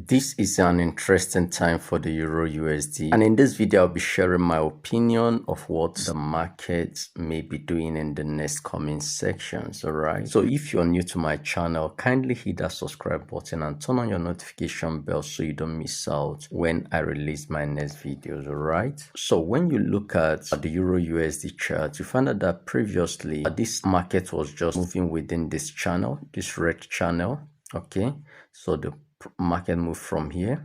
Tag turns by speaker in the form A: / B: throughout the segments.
A: This is an interesting time for the Euro USD, and in this video I'll be sharing my opinion of what the market may be doing in the next coming sections. Alright, so if you're new to my channel, kindly hit that subscribe button and turn on your notification bell so you don't miss out when I release my next videos. Alright, so when you look at the Euro USD chart, you find out that previously this market was just moving within this channel, this red channel. Okay, so the market moved from here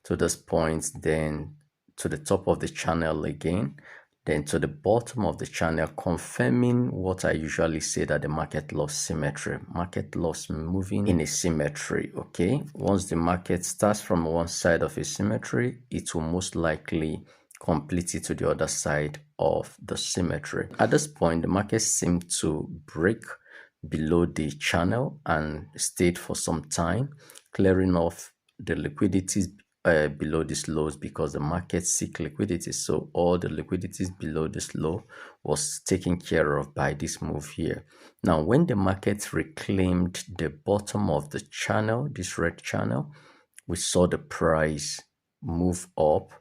A: to this point, then to the top of the channel again, then to the bottom of the channel, confirming what I usually say, that the market loves symmetry. Market loves moving in a symmetry. Okay, once the market starts from one side of a symmetry, it will most likely complete it to the other side of the symmetry. At this point, the market seemed to break below the channel and stayed for some time, clearing off the liquidities below this lows, because the market seek liquidity. So all the liquidities below this low was taken care of by this move here. Now when the market reclaimed the bottom of the channel, this red channel, we saw the price move up,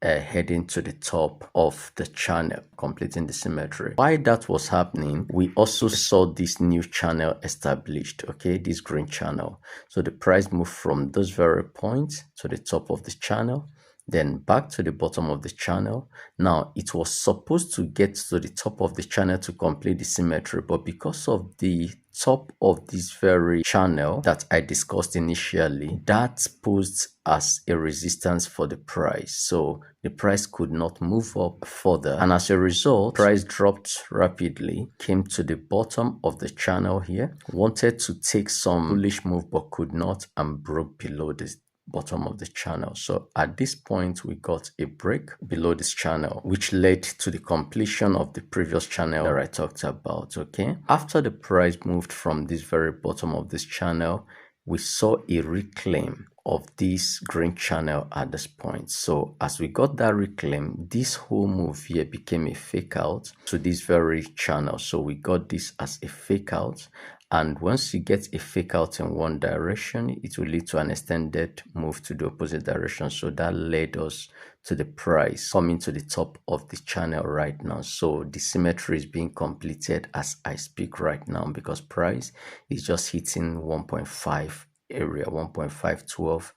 A: heading to the top of the channel, completing the symmetry. While that was happening, we also saw this new channel established. Okay, this green channel. So the price moved from those very points to the top of the channel, then back to the bottom of the channel. Now it was supposed to get to the top of the channel to complete the symmetry, but because of the top of this very channel that I discussed initially, that posed as a resistance for the price, so the price could not move up further, and as a result, price dropped rapidly, came to the bottom of the channel here, wanted to take some bullish move but could not, and broke below this bottom of the channel. So at this point we got a break below this channel, which led to the completion of the previous channel that I talked about. Okay, after the price moved from this very bottom of this channel, we saw a reclaim of this green channel at this point. So as we got that reclaim, this whole move here became a fake out to this very channel. So we got this as a fake out, and once you get a fake out in one direction, it will lead to an extended move to the opposite direction. So that led us to the price coming to the top of the channel right now. So the symmetry is being completed as I speak right now, because price is just hitting 1.5 area, 1.512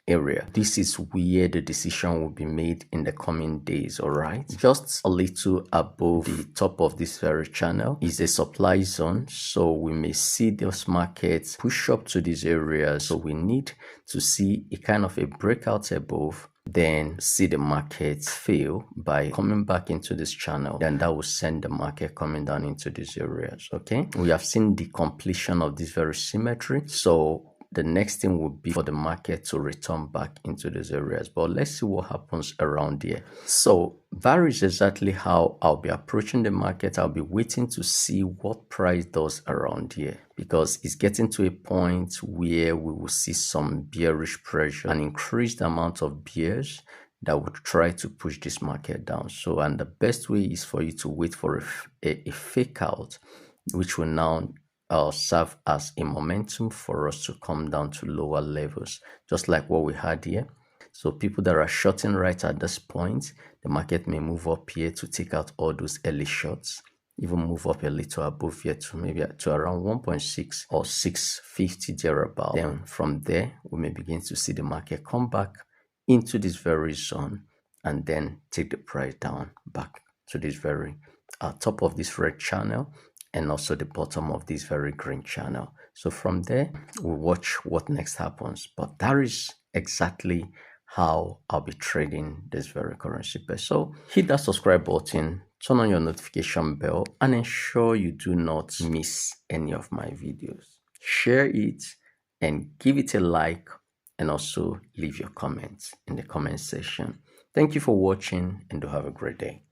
A: area. This is where the decision will be made in the coming days. All right, just a little above the top of this very channel is a supply zone, so we may see those markets push up to these areas. So we need to see a kind of a breakout above, then see the market fail by coming back into this channel, then that will send the market coming down into these areas. Okay, we have seen the completion of this very symmetry, so the next thing would be for the market to return back into those areas. But let's see what happens around here. So that is exactly how I'll be approaching the market. I'll be waiting to see what price does around here, because it's getting to a point where we will see some bearish pressure, an increased amount of bears that would try to push this market down. So, and the best way is for you to wait for a fake out, which will now serve as a momentum for us to come down to lower levels, just like what we had here. So people that are shorting right at this point, the market may move up here to take out all those early shots, even move up a little above here to maybe to around 1.6 or 650 thereabout. Then from there we may begin to see the market come back into this very zone, and then take the price down back to this very top of this red channel, and also the bottom of this very green channel. So from there, we'll watch what next happens. But that is exactly how I'll be trading this very currency pair. So hit that subscribe button, turn on your notification bell, and ensure you do not miss any of my videos. Share it and give it a like, and also leave your comments in the comment section. Thank you for watching, and do have a great day.